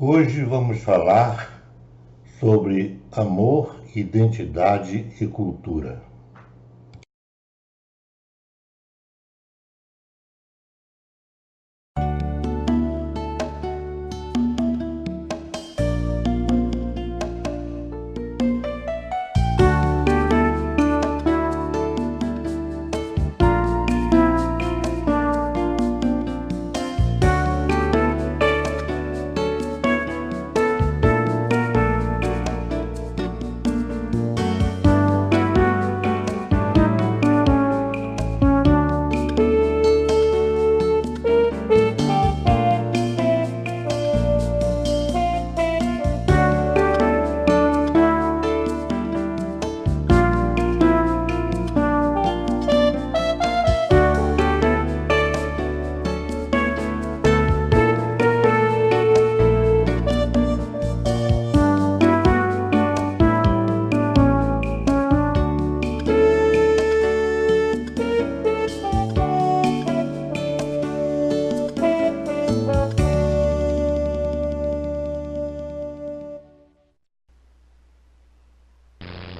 Hoje vamos falar sobre amor, identidade e cultura.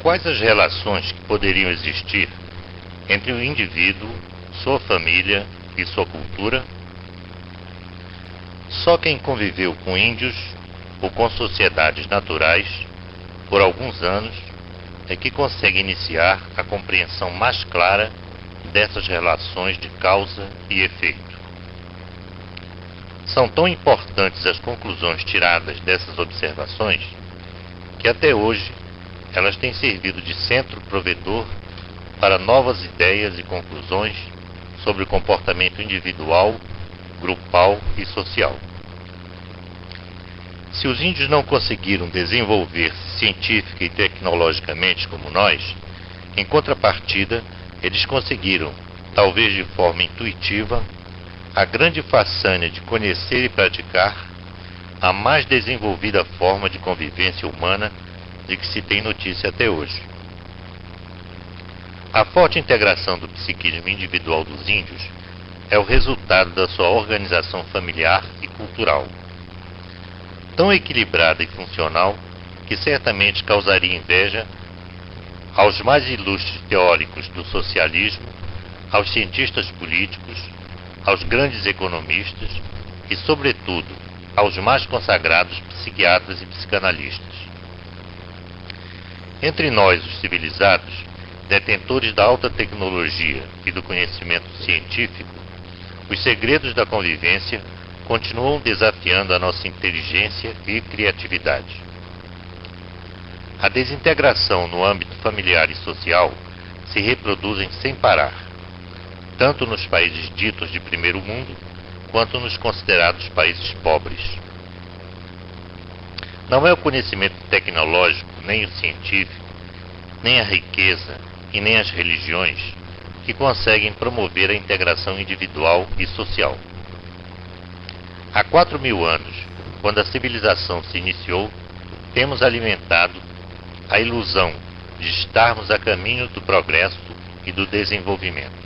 Quais as relações que poderiam existir entre o indivíduo, sua família e sua cultura? Só quem conviveu com índios ou com sociedades naturais por alguns anos é que consegue iniciar a compreensão mais clara dessas relações de causa e efeito. São tão importantes as conclusões tiradas dessas observações que até hoje elas têm servido de centro provedor para novas ideias e conclusões sobre o comportamento individual, grupal e social. Se os índios não conseguiram desenvolver-se científica e tecnologicamente como nós, em contrapartida, eles conseguiram, talvez de forma intuitiva, a grande façanha de conhecer e praticar a mais desenvolvida forma de convivência humana de que se tem notícia até hoje. A forte integração do psiquismo individual dos índios é o resultado da sua organização familiar e cultural, tão equilibrada e funcional que certamente causaria inveja aos mais ilustres teóricos do socialismo, aos cientistas políticos, aos grandes economistas e, sobretudo, aos mais consagrados psiquiatras e psicanalistas. Entre nós, os civilizados, detentores da alta tecnologia e do conhecimento científico, os segredos da convivência continuam desafiando a nossa inteligência e criatividade. A desintegração no âmbito familiar e social se reproduzem sem parar, tanto nos países ditos de primeiro mundo, quanto nos considerados países pobres. Não é o conhecimento tecnológico, nem o científico, nem a riqueza e nem as religiões que conseguem promover a integração individual e social. Há 4.000 anos, quando a civilização se iniciou, temos alimentado a ilusão de estarmos a caminho do progresso e do desenvolvimento.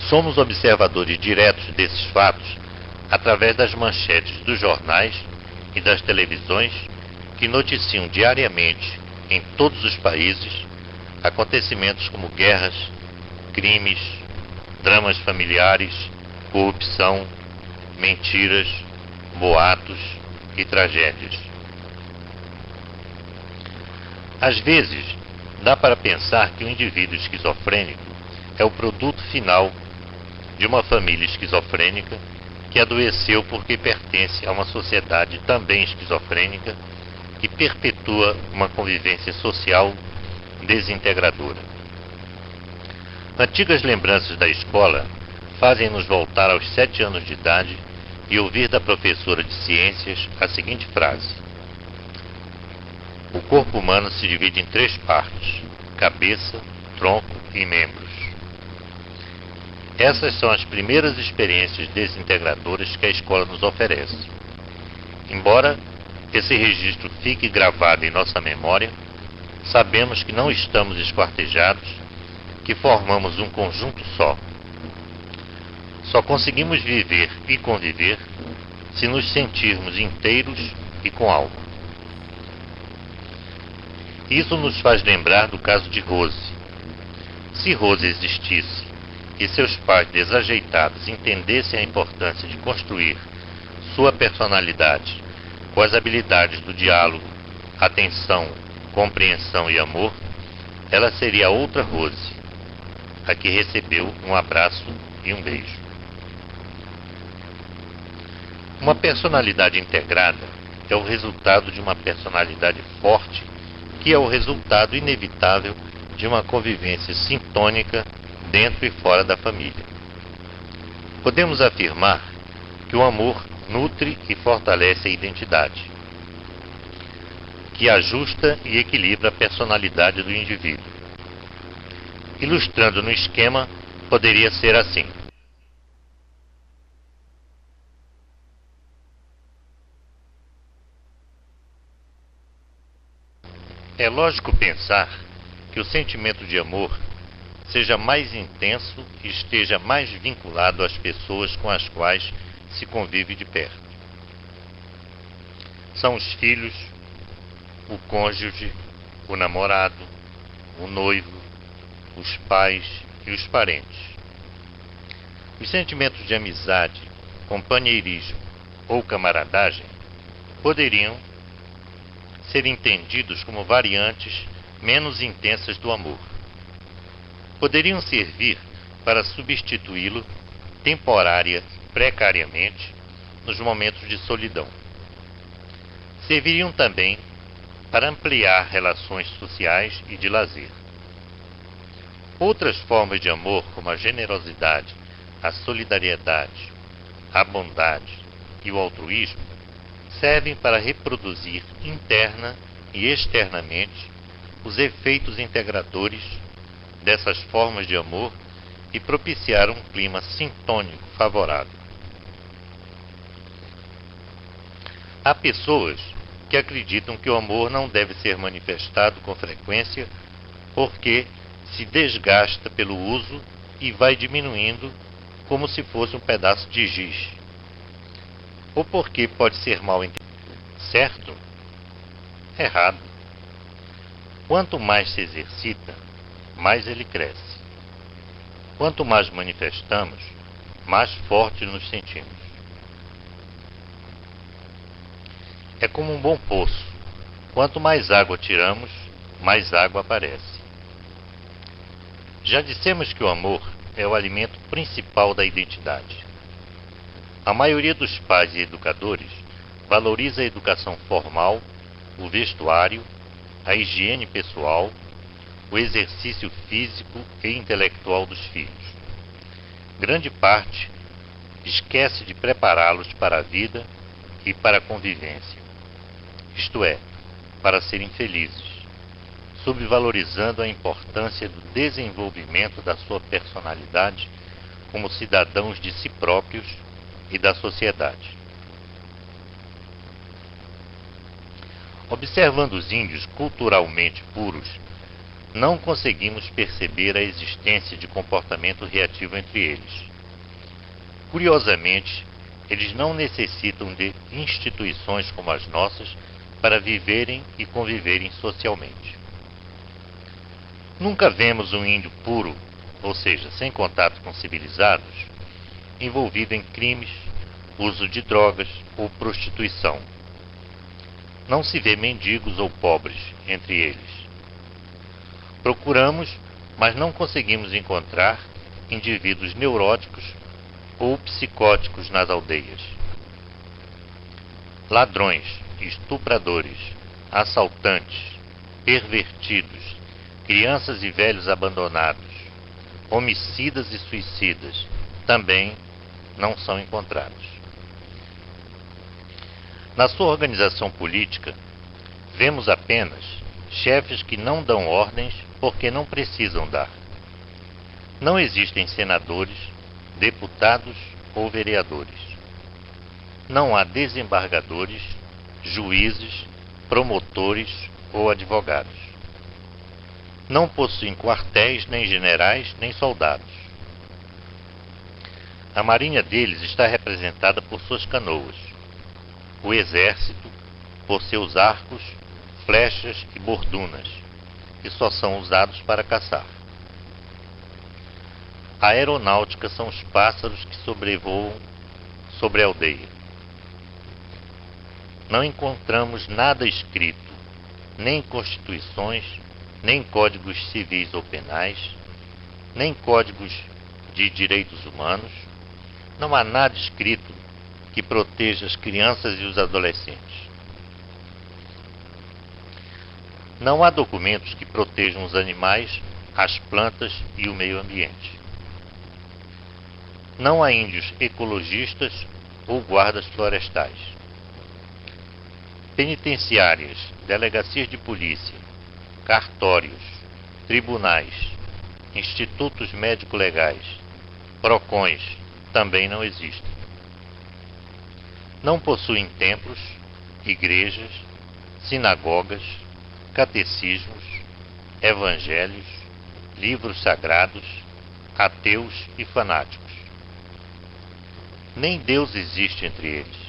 Somos observadores diretos desses fatos através das manchetes dos jornais e das televisões que noticiam diariamente, em todos os países, acontecimentos como guerras, crimes, dramas familiares, corrupção, mentiras, boatos e tragédias. Às vezes, dá para pensar que o indivíduo esquizofrênico é o produto final de uma família esquizofrênica que adoeceu porque pertence a uma sociedade também esquizofrênica que perpetua uma convivência social desintegradora. Antigas lembranças da escola fazem-nos voltar aos 7 anos de idade e ouvir da professora de ciências a seguinte frase: o corpo humano se divide em 3 partes: cabeça, tronco e membros. Essas são as primeiras experiências desintegradoras que a escola nos oferece. Embora esse registro fique gravado em nossa memória, sabemos que não estamos esquartejados, que formamos um conjunto só. Só conseguimos viver e conviver se nos sentirmos inteiros e com alma. Isso nos faz lembrar do caso de Rose. Se Rose existisse e seus pais desajeitados entendessem a importância de construir sua personalidade com as habilidades do diálogo, atenção, compreensão e amor, ela seria a outra Rose, a que recebeu um abraço e um beijo. Uma personalidade integrada é o resultado de uma personalidade forte, que é o resultado inevitável de uma convivência sintônica dentro e fora da família. Podemos afirmar que o amor nutre e fortalece a identidade, que ajusta e equilibra a personalidade do indivíduo. Ilustrando no esquema, poderia ser assim. É lógico pensar que o sentimento de amor seja mais intenso e esteja mais vinculado às pessoas com as quais se convive de perto. São os filhos, o cônjuge, o namorado, o noivo, os pais e os parentes. Os sentimentos de amizade, companheirismo ou camaradagem poderiam ser entendidos como variantes menos intensas do amor. Poderiam servir para substituí-lo temporária e precariamente nos momentos de solidão. Serviriam também para ampliar relações sociais e de lazer. Outras formas de amor, como a generosidade, a solidariedade, a bondade e o altruísmo, servem para reproduzir interna e externamente os efeitos integradores dessas formas de amor e propiciar um clima sintônico favorável. Há pessoas que acreditam que o amor não deve ser manifestado com frequência porque se desgasta pelo uso e vai diminuindo como se fosse um pedaço de giz, ou porque pode ser mal entendido. Certo? Errado. Quanto mais se exercita, mais ele cresce. Quanto mais manifestamos, mais forte nos sentimos. É como um bom poço. Quanto mais água tiramos, mais água aparece. Já dissemos que o amor é o alimento principal da identidade. A maioria dos pais e educadores valoriza a educação formal, o vestuário, a higiene pessoal, o exercício físico e intelectual dos filhos. Grande parte esquece de prepará-los para a vida e para a convivência, isto é, para serem felizes, subvalorizando a importância do desenvolvimento da sua personalidade como cidadãos de si próprios e da sociedade. Observando os índios culturalmente puros, não conseguimos perceber a existência de comportamento reativo entre eles. Curiosamente, eles não necessitam de instituições como as nossas para viverem e conviverem socialmente. Nunca vemos um índio puro, ou seja, sem contato com civilizados, envolvido em crimes, uso de drogas ou prostituição. Não se vê mendigos ou pobres entre eles. Procuramos, mas não conseguimos encontrar indivíduos neuróticos ou psicóticos nas aldeias. Ladrões, estupradores, assaltantes, pervertidos, crianças e velhos abandonados, homicidas e suicidas também não são encontrados. Na sua organização política, vemos apenas chefes que não dão ordens porque não precisam dar. Não existem senadores, deputados ou vereadores. Não há desembargadores, juízes, promotores ou advogados. Não possuem quartéis, nem generais, nem soldados. A marinha deles está representada por suas canoas, o exército por seus arcos, flechas e bordunas, que só são usados para caçar. A aeronáutica são os pássaros que sobrevoam sobre a aldeia. Não encontramos nada escrito, nem constituições, nem códigos civis ou penais, nem códigos de direitos humanos. Não há nada escrito que proteja as crianças e os adolescentes. Não há documentos que protejam os animais, as plantas e o meio ambiente. Não há índios ecologistas ou guardas florestais. Penitenciárias, delegacias de polícia, cartórios, tribunais, institutos médico-legais, PROCONs também não existem. Não possuem templos, igrejas, sinagogas, catecismos, evangelhos, livros sagrados, ateus e fanáticos. Nem Deus existe entre eles.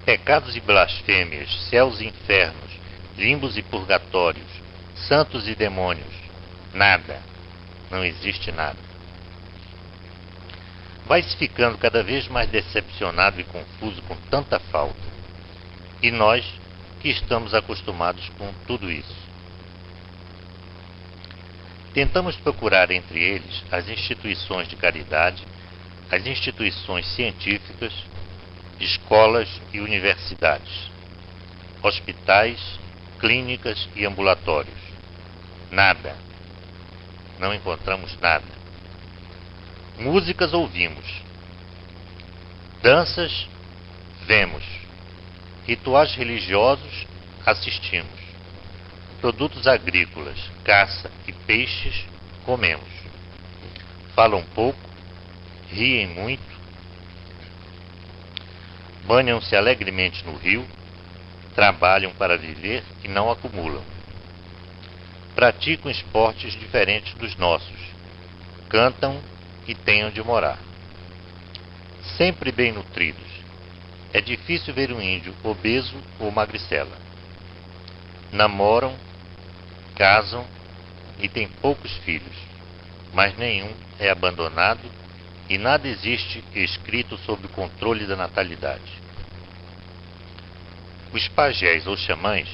Pecados e blasfêmias, céus e infernos, limbos e purgatórios, santos e demônios, nada, não existe nada. Vai-se ficando cada vez mais decepcionado e confuso com tanta falta. E nós, que estamos acostumados com tudo isso. Tentamos procurar entre eles as instituições de caridade, as instituições científicas, escolas e universidades, hospitais, clínicas e ambulatórios. Nada. Não encontramos nada. Músicas ouvimos. Danças vemos. Rituais religiosos assistimos. Produtos agrícolas, caça e peixes comemos. Falam pouco, riem muito, banham-se alegremente no rio, trabalham para viver e não acumulam. Praticam esportes diferentes dos nossos, cantam e têm onde morar. Sempre bem nutridos. É difícil ver um índio obeso ou magricela. Namoram, casam e têm poucos filhos, mas nenhum é abandonado e nada existe escrito sobre o controle da natalidade. Os pajés ou xamãs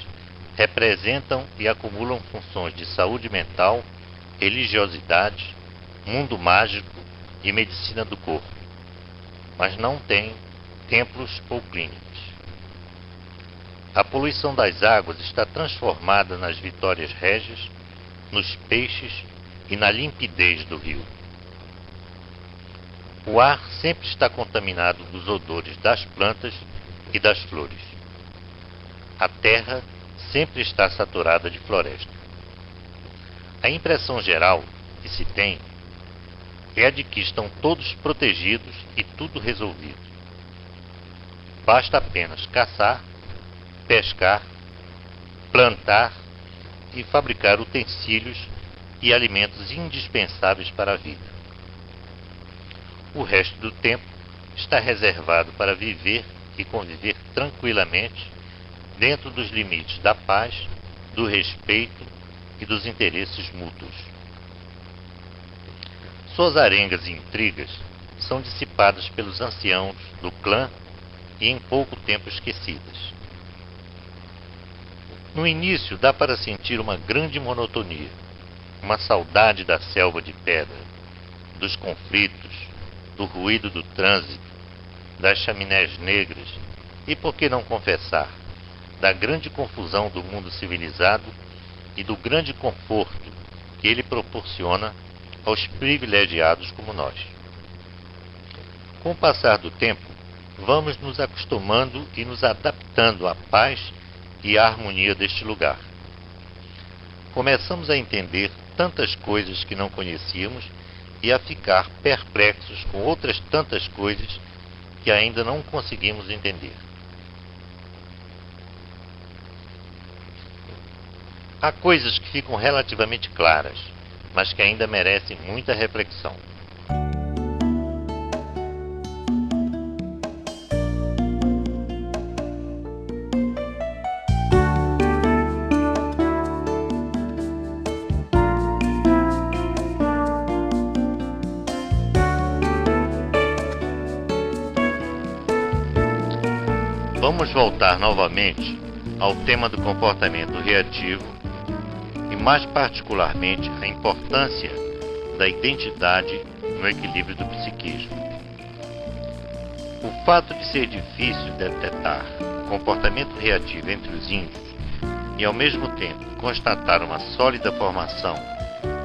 representam e acumulam funções de saúde mental, religiosidade, mundo mágico e medicina do corpo, mas não têm templos ou clínicas. A poluição das águas está transformada nas vitórias régias, nos peixes e na limpidez do rio. O ar sempre está contaminado dos odores das plantas e das flores. A terra sempre está saturada de floresta. A impressão geral que se tem é a de que estão todos protegidos e tudo resolvido. Basta apenas caçar, pescar, plantar e fabricar utensílios e alimentos indispensáveis para a vida. O resto do tempo está reservado para viver e conviver tranquilamente dentro dos limites da paz, do respeito e dos interesses mútuos. Suas arengas e intrigas são dissipadas pelos anciãos do clã e em pouco tempo esquecidas. No início dá para sentir uma grande monotonia, uma saudade da selva de pedra, dos conflitos, do ruído do trânsito, das chaminés negras e, por que não confessar, da grande confusão do mundo civilizado e do grande conforto que ele proporciona aos privilegiados como nós. Com o passar do tempo, vamos nos acostumando e nos adaptando à paz e à harmonia deste lugar. Começamos a entender tantas coisas que não conhecíamos e a ficar perplexos com outras tantas coisas que ainda não conseguimos entender. Há coisas que ficam relativamente claras, mas que ainda merecem muita reflexão. Vamos voltar novamente ao tema do comportamento reativo e, mais particularmente, a importância da identidade no equilíbrio do psiquismo. O fato de ser difícil detectar comportamento reativo entre os índios e, ao mesmo tempo, constatar uma sólida formação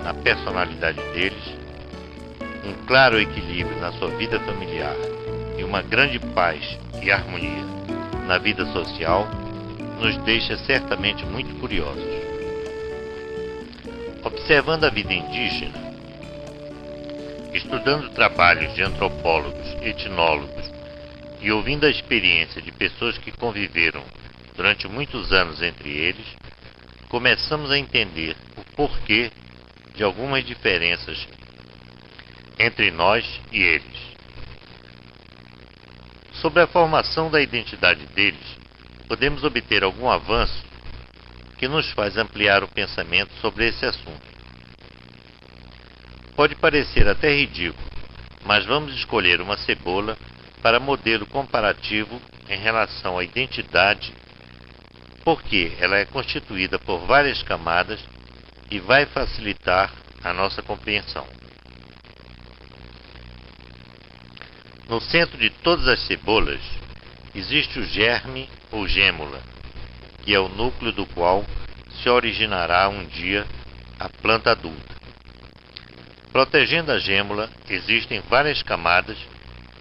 na personalidade deles, um claro equilíbrio na sua vida familiar e uma grande paz e harmonia na vida social, nos deixa certamente muito curiosos. Observando a vida indígena, estudando trabalhos de antropólogos, etnólogos e ouvindo a experiência de pessoas que conviveram durante muitos anos entre eles, começamos a entender o porquê de algumas diferenças entre nós e eles. Sobre a formação da identidade deles, podemos obter algum avanço que nos faz ampliar o pensamento sobre esse assunto. Pode parecer até ridículo, mas vamos escolher uma cebola para modelo comparativo em relação à identidade, porque ela é constituída por várias camadas e vai facilitar a nossa compreensão. No centro de todas as cebolas existe o germe ou gêmula, que é o núcleo do qual se originará um dia a planta adulta. Protegendo a gêmula, existem várias camadas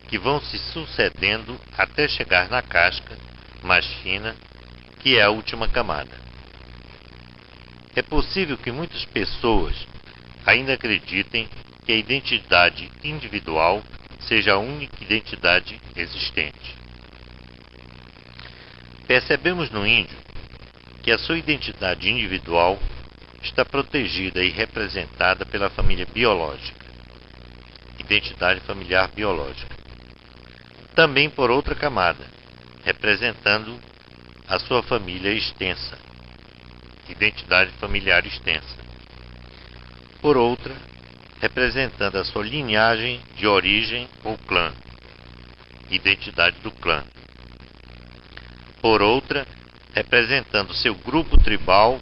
que vão se sucedendo até chegar na casca mais fina, que é a última camada. É possível que muitas pessoas ainda acreditem que a identidade individual seja a única identidade existente. Percebemos no índio que a sua identidade individual está protegida e representada pela família biológica, identidade familiar biológica. Também por outra camada, representando a sua família extensa, identidade familiar extensa. Por outra, representando a sua linhagem de origem ou clã, identidade do clã. Por outra, representando seu grupo tribal,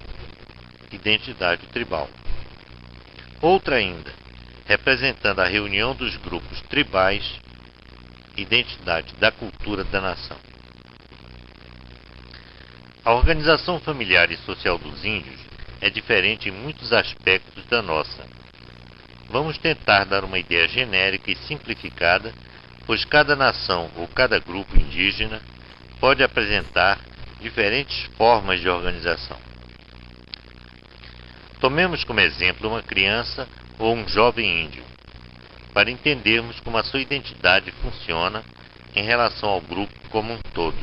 identidade tribal. Outra ainda, representando a reunião dos grupos tribais, identidade da cultura da nação. A organização familiar e social dos índios é diferente em muitos aspectos da nossa. Vamos tentar dar uma ideia genérica e simplificada, pois cada nação ou cada grupo indígena pode apresentar diferentes formas de organização. Tomemos como exemplo uma criança ou um jovem índio, para entendermos como a sua identidade funciona em relação ao grupo como um todo.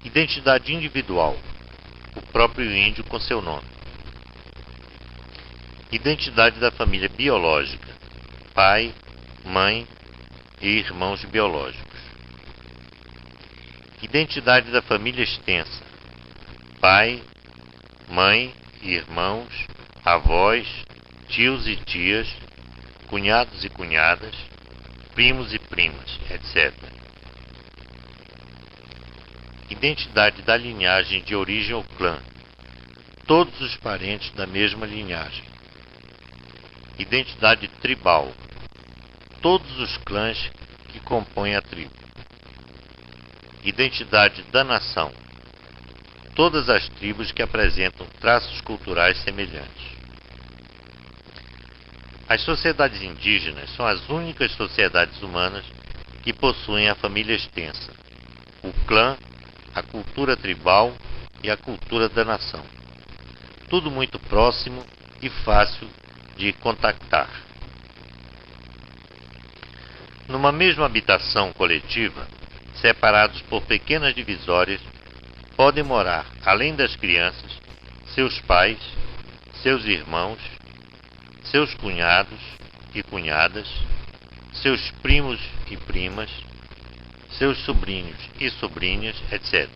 Identidade individual, o próprio índio com seu nome. Identidade da família biológica, pai, mãe e irmãos biológicos. Identidade da família extensa, pai, mãe e irmãos, avós, tios e tias, cunhados e cunhadas, primos e primas, etc. Identidade da linhagem de origem ou clã, todos os parentes da mesma linhagem. Identidade tribal, todos os clãs que compõem a tribo. Identidade da nação, todas as tribos que apresentam traços culturais semelhantes. As sociedades indígenas são as únicas sociedades humanas que possuem a família extensa, o clã, a cultura tribal e a cultura da nação. Tudo muito próximo e fácil de contactar. Numa mesma habitação coletiva, separados por pequenas divisórias, podem morar, além das crianças, seus pais, seus irmãos, seus cunhados e cunhadas, seus primos e primas, seus sobrinhos e sobrinhas, etc.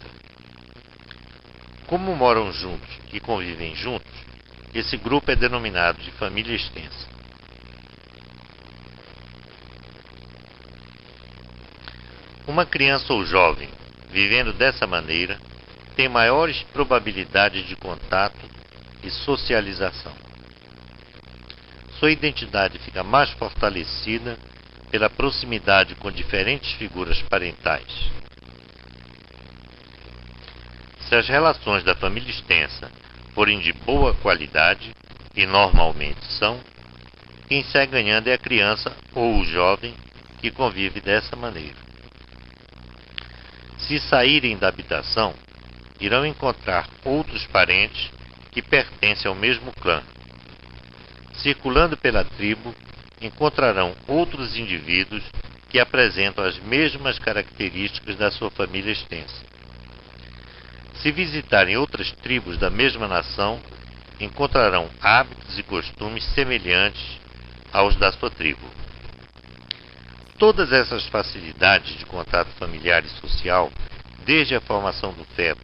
Como moram juntos e convivem juntos, esse grupo é denominado de família extensa. Uma criança ou jovem vivendo dessa maneira tem maiores probabilidades de contato e socialização. Sua identidade fica mais fortalecida pela proximidade com diferentes figuras parentais. Se as relações da família extensa forem de boa qualidade, e normalmente são, quem sai ganhando é a criança ou o jovem que convive dessa maneira. Se saírem da habitação, irão encontrar outros parentes que pertencem ao mesmo clã. Circulando pela tribo, encontrarão outros indivíduos que apresentam as mesmas características da sua família extensa. Se visitarem outras tribos da mesma nação, encontrarão hábitos e costumes semelhantes aos da sua tribo. Todas essas facilidades de contato familiar e social, desde a formação do feto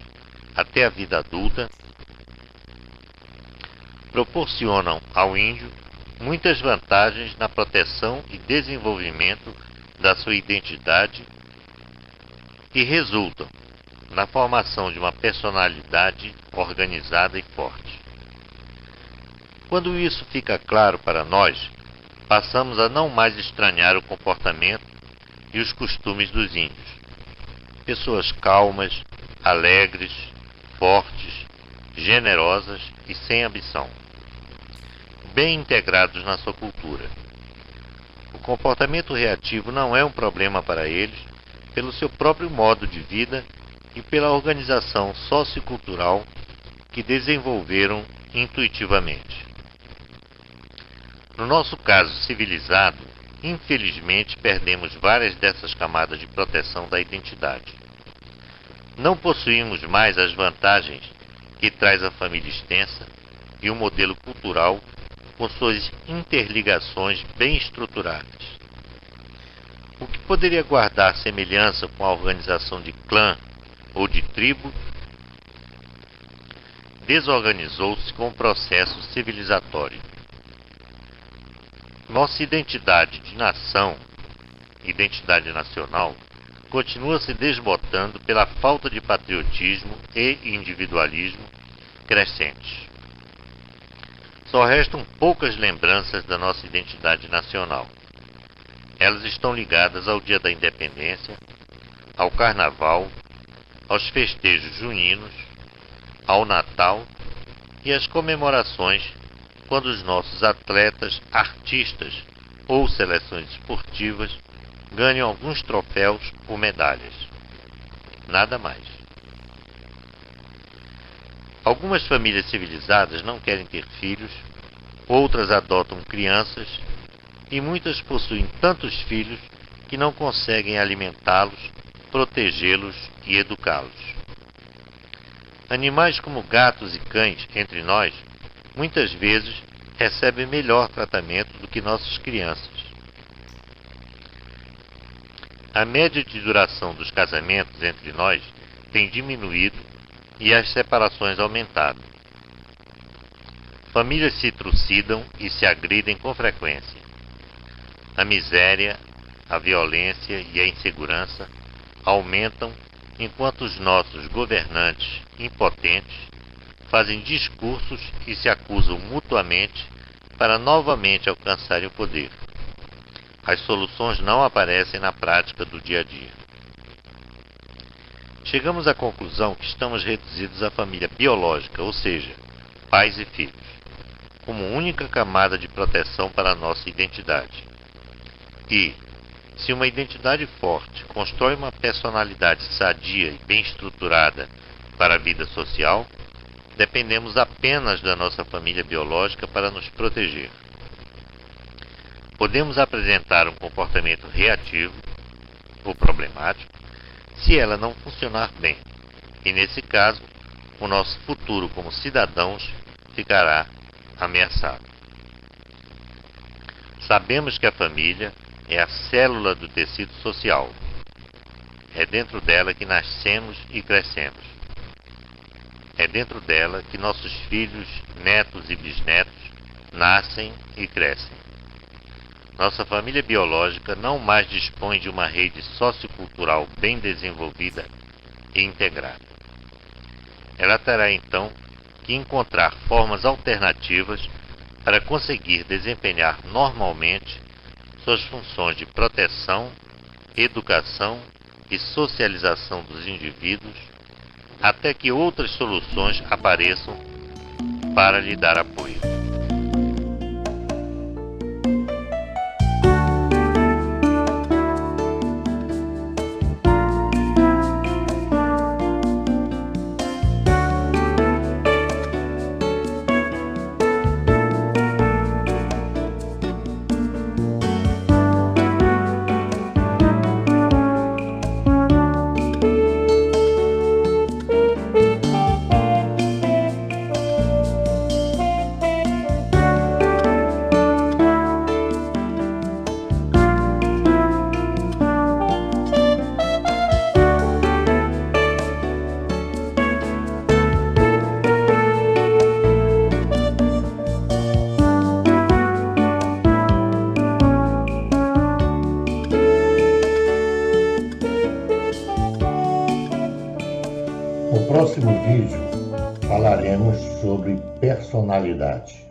até a vida adulta, proporcionam ao índio muitas vantagens na proteção e desenvolvimento da sua identidade e resultam na formação de uma personalidade organizada e forte. Quando isso fica claro para nós, passamos a não mais estranhar o comportamento e os costumes dos índios. Pessoas calmas, alegres, fortes, generosas e sem ambição, bem integrados na sua cultura. O comportamento reativo não é um problema para eles, pelo seu próprio modo de vida e pela organização sociocultural que desenvolveram intuitivamente. No nosso caso civilizado, infelizmente perdemos várias dessas camadas de proteção da identidade. Não possuímos mais as vantagens que traz a família extensa e o modelo cultural com suas interligações bem estruturadas. O que poderia guardar semelhança com a organização de clã ou de tribo desorganizou-se com o processo civilizatório. Nossa identidade de nação, identidade nacional, continua se desbotando pela falta de patriotismo e individualismo crescentes. Só restam poucas lembranças da nossa identidade nacional. Elas estão ligadas ao Dia da Independência, ao Carnaval, aos festejos juninos, ao Natal e às comemorações quando os nossos atletas, artistas ou seleções esportivas ganham alguns troféus ou medalhas. Nada mais. Algumas famílias civilizadas não querem ter filhos, outras adotam crianças e muitas possuem tantos filhos que não conseguem alimentá-los, protegê-los e educá-los. Animais como gatos e cães, entre nós, muitas vezes recebem melhor tratamento do que nossas crianças. A média de duração dos casamentos entre nós tem diminuído e as separações aumentado. Famílias se trucidam e se agridem com frequência. A miséria, a violência e a insegurança aumentam enquanto os nossos governantes impotentes fazem discursos e se acusam mutuamente para novamente alcançarem o poder. As soluções não aparecem na prática do dia a dia. Chegamos à conclusão que estamos reduzidos à família biológica, ou seja, pais e filhos, como única camada de proteção para a nossa identidade. E, se uma identidade forte constrói uma personalidade sadia e bem estruturada para a vida social, dependemos apenas da nossa família biológica para nos proteger. Podemos apresentar um comportamento reativo ou problemático se ela não funcionar bem, e nesse caso, o nosso futuro como cidadãos ficará ameaçado. Sabemos que a família é a célula do tecido social. É dentro dela que nascemos e crescemos. É dentro dela que nossos filhos, netos e bisnetos nascem e crescem. nossa família biológica não mais dispõe de uma rede sociocultural bem desenvolvida e integrada. Ela terá então que encontrar formas alternativas para conseguir desempenhar normalmente suas funções de proteção, educação e socialização dos indivíduos, até que outras soluções apareçam para lhe dar apoio. No próximo vídeo falaremos sobre personalidade.